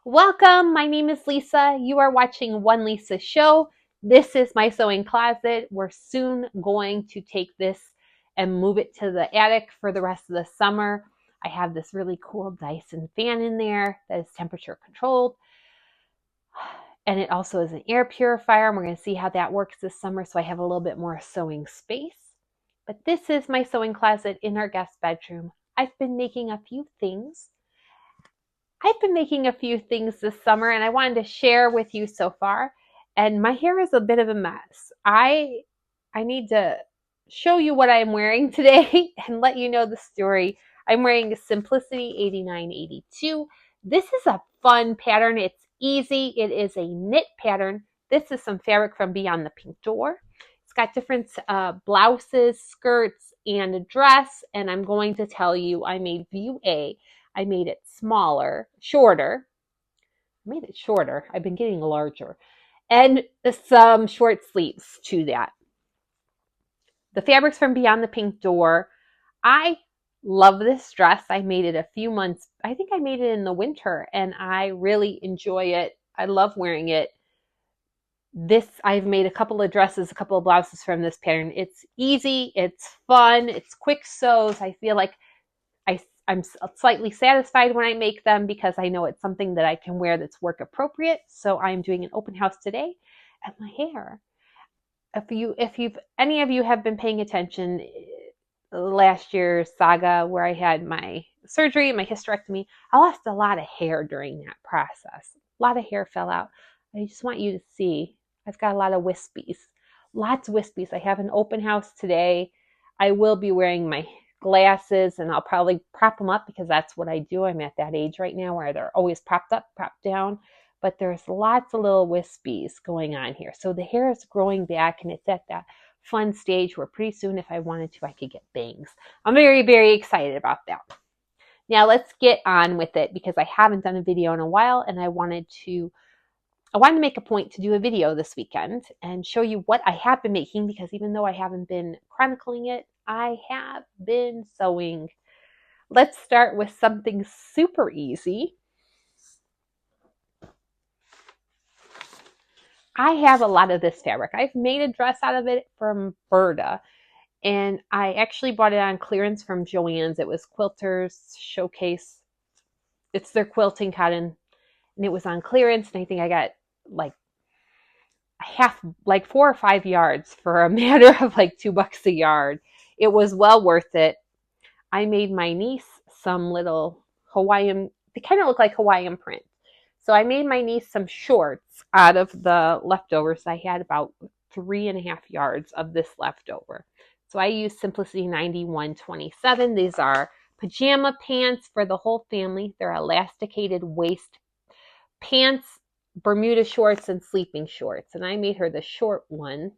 Welcome, my name is Lisa. You are watching One Lisa Show. This is my sewing closet. We're soon going to take this and move it to the attic for the rest of the summer. I have this really cool Dyson fan in there that is temperature controlled. And it also is an air purifier, and we're going to see how that works this summer so I have a little bit more sewing space. But this is my sewing closet in our guest bedroom. I've been making a few things this summer, and I wanted to share with you so far. And my hair is a bit of a mess. I need to show you what I'm wearing today and let you know the story. I'm wearing a Simplicity 8982. This is a fun pattern. It's easy. It is a knit pattern. This is some fabric from Beyond the Pink Door. It's got different blouses, skirts, and a dress. And I'm going to tell you I made view A. I made it shorter. I've been getting larger. And some short sleeves to that. The fabric's from Beyond the Pink Door. I love this dress. I made it a few months. I think I made it in the winter, and I really enjoy it. I love wearing it. I've made a couple of dresses, a couple of blouses from this pattern. It's easy. It's fun. It's quick sews. I feel like I'm slightly satisfied when I make them because I know it's something that I can wear that's work appropriate. So I'm doing an open house today. And my hair, if any of you have been paying attention, last year's saga where I had my surgery, my hysterectomy, I lost a lot of hair during that process. A lot of hair fell out. I just want you to see, I've got a lot of wispies, lots of wispies. I have an open house today. I will be wearing my glasses, and I'll probably prop them up because that's what I do. I'm at that age right now where they're always propped up, propped down, but there's lots of little wispies going on here. So the hair is growing back, and it's at that fun stage where pretty soon, if I wanted to, I could get bangs. I'm very, very excited about that. Now let's get on with it because I haven't done a video in a while, and I wanted to make a point to do a video this weekend and show you what I have been making, because even though I haven't been chronicling it, I have been sewing. Let's start with something super easy. I have a lot of this fabric. I've made a dress out of it from Berta, and I actually bought it on clearance from Joann's. It was Quilters Showcase. It's their quilting cotton, and it was on clearance, and I think I got like 4 or 5 yards for a matter of like $2 a yard. It was well worth it. I made my niece some little Hawaiian, they kind of look like Hawaiian print. So I made my niece some shorts out of the leftovers. I had about 3.5 yards of this leftover. So I used Simplicity 9127. These are pajama pants for the whole family. They're elasticated waist pants, Bermuda shorts, and sleeping shorts. And I made her the short one.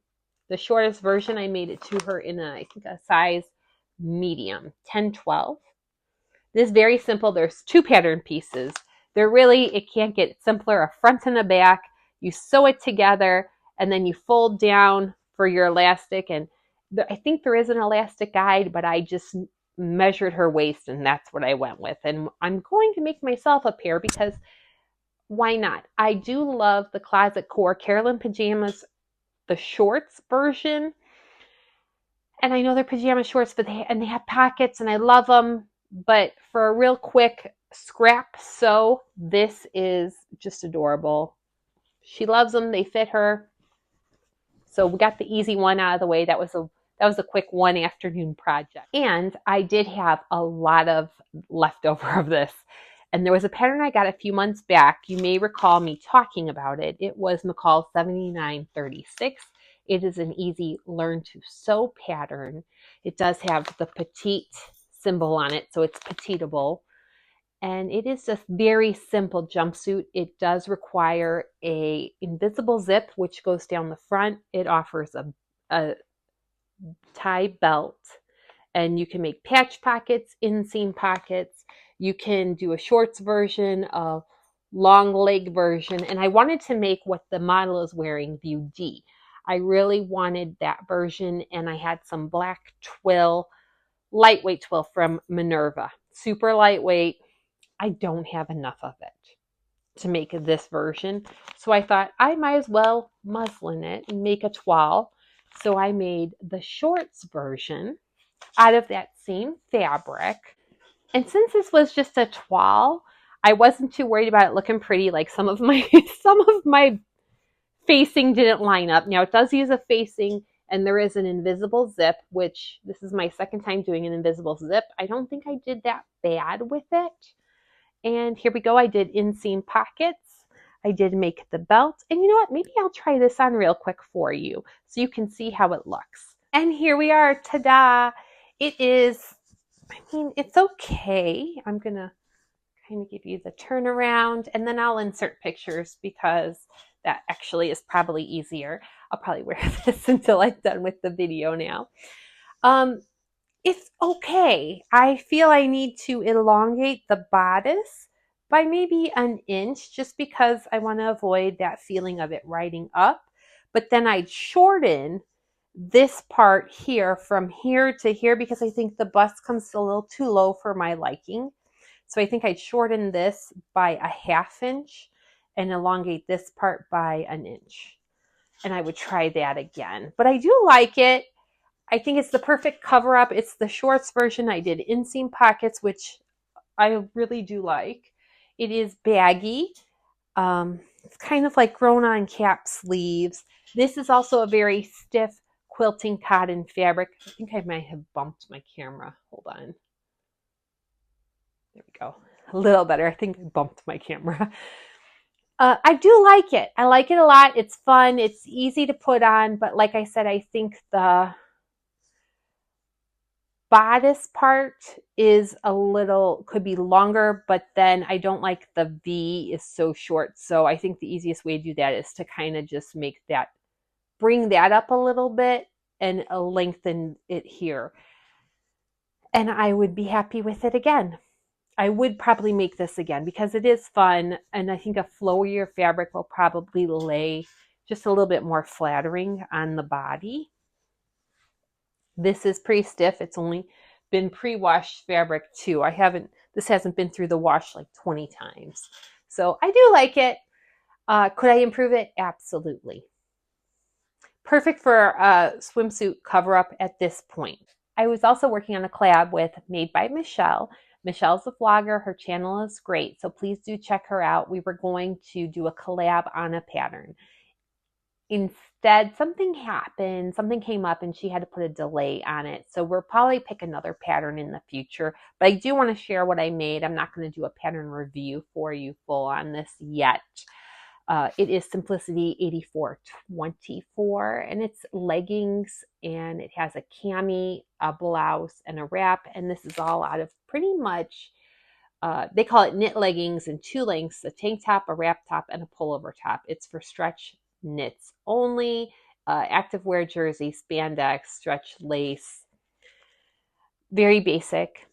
The shortest version, I made it to her in I think a size medium, 10-12. This is very simple. There's 2 pattern pieces. It can't get simpler, a front and a back. You sew it together, and then you fold down for your elastic. And I think there is an elastic guide, but I just measured her waist, and that's what I went with. And I'm going to make myself a pair because why not? I do love the Closet Core Carolyn pajamas, the shorts version. And I know they're pajama shorts, but they have pockets, and I love them. But for a real quick scrap sew, this is just adorable. She loves them. They fit her. So we got the easy one out of the way. That was a quick one afternoon project. And I did have a lot of leftover of this. And there was a pattern I got a few months back. You may recall me talking about it. It was McCalls 7936. It is an easy learn to sew pattern. It does have the petite symbol on it, so it's petitable. And it is just very simple jumpsuit. It does require a invisible zip, which goes down the front. It offers a tie belt, and you can make patch pockets, inseam pockets. You can do a shorts version, a long leg version. And I wanted to make what the model is wearing, view D. I really wanted that version, and I had some black twill, lightweight twill from Minerva. Super lightweight. I don't have enough of it. to make this version. So I thought I might as well muslin it and make a toile. So I made the shorts version out of that same fabric. And since this was just a toile, I wasn't too worried about it looking pretty. Like some of my facing didn't line up. Now it does use a facing, and there is an invisible zip, which this is my second time doing an invisible zip. I don't think I did that bad with it. And here we go. I did inseam pockets. I did make the belt. And you know what? Maybe I'll try this on real quick for you so you can see how it looks. And here we are. Ta-da! It is, I mean, it's okay. I'm going to kind of give you the turnaround, and then I'll insert pictures because that actually is probably easier. I'll probably wear this until I'm done with the video now. It's okay. I feel I need to elongate the bodice by maybe an inch just because I want to avoid that feeling of it riding up. But then I'd shorten this part here from here to here because I think the bust comes a little too low for my liking. So I think I'd shorten this by a ½ inch and elongate this part by an inch. And I would try that again. But I do like it. I think it's the perfect cover up. It's the shorts version. I did inseam pockets, which I really do like. It is baggy. It's kind of like grown on cap sleeves. This is also a very stiff quilting cotton fabric. I think I might have bumped my camera. Hold on. There we go. A little better. I think I bumped my camera. I do like it. I like it a lot. It's fun. It's easy to put on. But like I said, I think the bodice part is could be longer, but then I don't like the V is so short. So I think the easiest way to do that is to kind of just bring that up a little bit and lengthen it here. And I would be happy with it again. I would probably make this again because it is fun. And I think a flowier fabric will probably lay just a little bit more flattering on the body. This is pretty stiff. It's only been pre-washed fabric too. This hasn't been through the wash like 20 times. So I do like it. Could I improve it? Absolutely. Perfect for a swimsuit cover-up at this point. I was also working on a collab with Made by Michelle. Michelle's a vlogger. Her channel is great, so please do check her out. We were going to do a collab on a pattern. Instead, something happened, something came up, and she had to put a delay on it. So we'll probably pick another pattern in the future. But I do want to share what I made. I'm not going to do a pattern review for you full on this yet. It is Simplicity 8424, and it's leggings, and it has a cami, a blouse, and a wrap. And this is all out of pretty much, they call it knit leggings in 2 lengths, a tank top, a wrap top, and a pullover top. It's for stretch knits only, activewear jersey, spandex, stretch lace, very basic.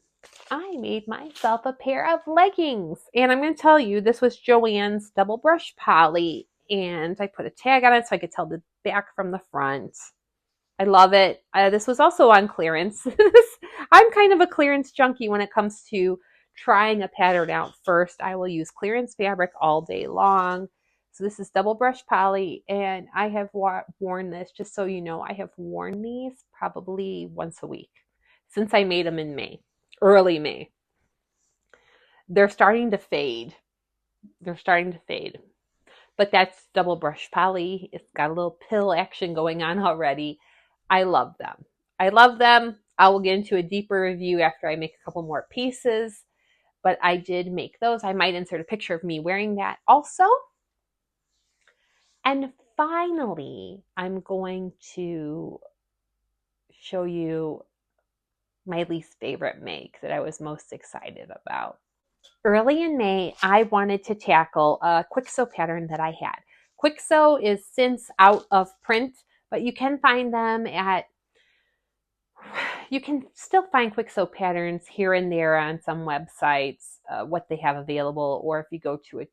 I made myself a pair of leggings, and I'm going to tell you, this was Joann's double brush poly, and I put a tag on it so I could tell the back from the front. I love it. This was also on clearance. I'm kind of a clearance junkie when it comes to trying a pattern out first. I will use clearance fabric all day long. So this is double brush poly, and I have worn this, just so you know, I have worn these probably once a week since I made them in May, early May. They're starting to fade. But that's double brush poly. It's got a little pill action going on already. I love them. I will get into a deeper review after I make a couple more pieces, but I did make those. I might insert a picture of me wearing that also. And finally, I'm going to show you my least favorite make that I was most excited about. Early in May, I wanted to tackle a KwikSew pattern that I had. KwikSew is since out of print, but you can find them you can still find KwikSew patterns here and there on some websites, what they have available, or if you go to a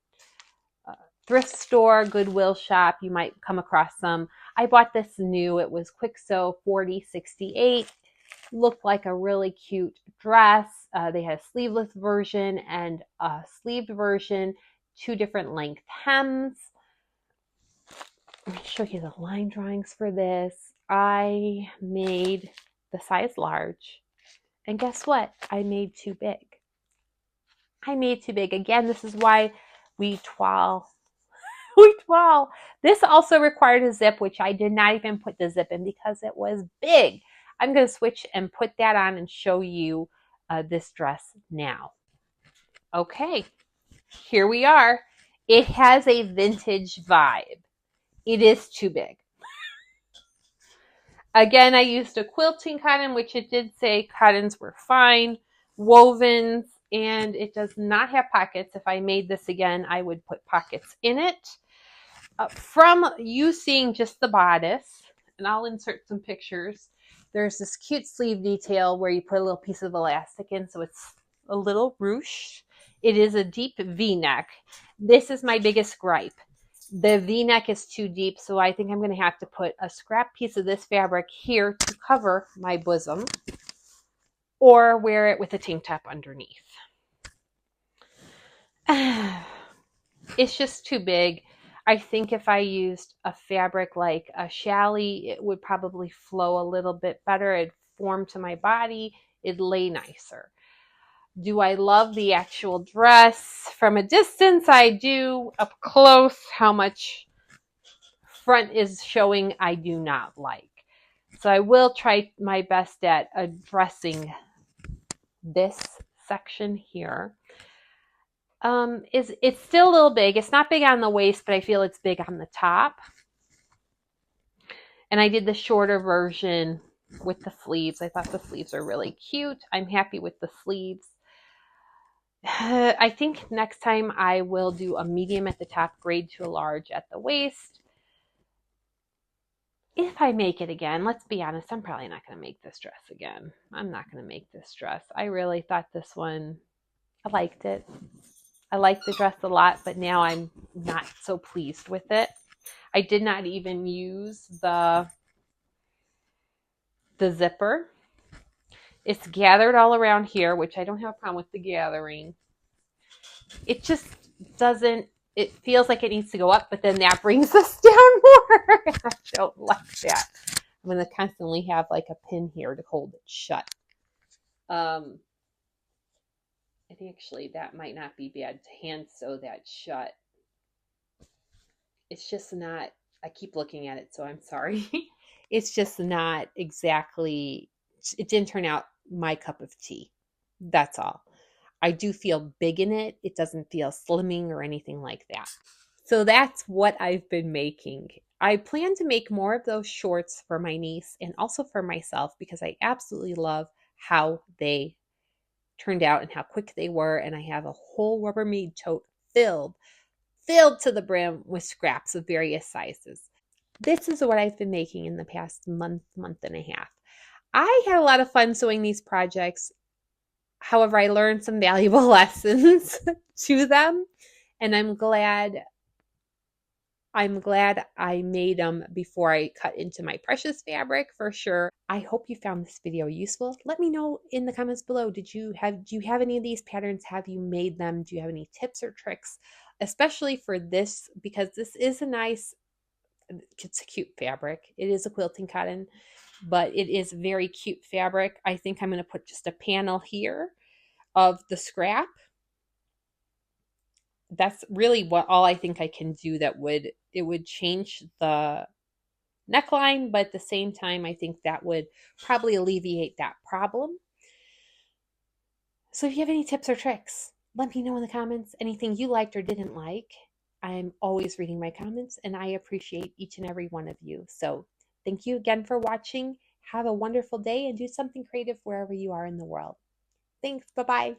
thrift store, Goodwill shop, you might come across some. I bought this new. It was KwikSew K4068. Looked like a really cute dress. They had a sleeveless version and a sleeved version. 2 different length hems. Let me show you the line drawings for this. I made the size large. And guess what? I made too big. I made too big. Again, this is why we toile. We toile. This also required a zip, which I did not even put the zip in because it was big. I'm going to switch and put that on and show you this dress now. Okay, here we are. It has a vintage vibe. It is too big. Again, I used a quilting cotton, which it did say cottons were fine, wovens, and it does not have pockets. If I made this again, I would put pockets in it. From you seeing just the bodice, and I'll insert some pictures, there's this cute sleeve detail where you put a little piece of elastic in, so it's a little ruched. It is a deep V-neck. This is my biggest gripe. The V-neck is too deep, so I think I'm going to have to put a scrap piece of this fabric here to cover my bosom, or wear it with a tank top underneath. It's just too big. I think if I used a fabric like a challis, it would probably flow a little bit better. It'd form to my body. It'd lay nicer. Do I love the actual dress? From a distance, I do. Up close, how much front is showing, I do not like. So I will try my best at addressing this section here. It's still a little big. It's not big on the waist, but I feel it's big on the top. And I did the shorter version with the sleeves. I thought the sleeves are really cute. I'm happy with the sleeves. I think next time I will do a medium at the top, grade to a large at the waist. If I make it again, let's be honest, I'm probably not going to make this dress again. I'm not going to make this dress. I really thought this one, I liked it. I liked the dress a lot, but now I'm not so pleased with it. I did not even use the zipper. It's gathered all around here, which I don't have a problem with the gathering. It just doesn't, it feels like it needs to go up, but then that brings us down more. I don't like that. I'm going to constantly have like a pin here to hold it shut. I think actually that might not be bad to hand sew that shut. It's just not, I keep looking at it, so I'm sorry. It's just not exactly, it didn't turn out my cup of tea. That's all. I do feel big in it. It doesn't feel slimming or anything like that. So that's what I've been making. I plan to make more of those shorts for my niece and also for myself because I absolutely love how they turned out and how quick they were. And I have a whole Rubbermaid tote filled to the brim with scraps of various sizes. This is what I've been making in the past month and a half. I had a lot of fun sewing these projects. However, I learned some valuable lessons to them, and I'm glad I made them before I cut into my precious fabric for sure. I hope you found this video useful. Let me know in the comments below. Do you have any of these patterns? Have you made them? Do you have any tips or tricks? Especially for this, because this is a nice, it's a cute fabric. It is a quilting cotton, but it is very cute fabric. I think I'm going to put just a panel here of the scrap. That's really all I think I can do that would change the neckline, but at the same time, I think that would probably alleviate that problem. So if you have any tips or tricks, let me know in the comments. Anything you liked or didn't like. I'm always reading my comments, and I appreciate each and every one of you. So thank you again for watching. Have a wonderful day and do something creative wherever you are in the world. Thanks. Bye-bye.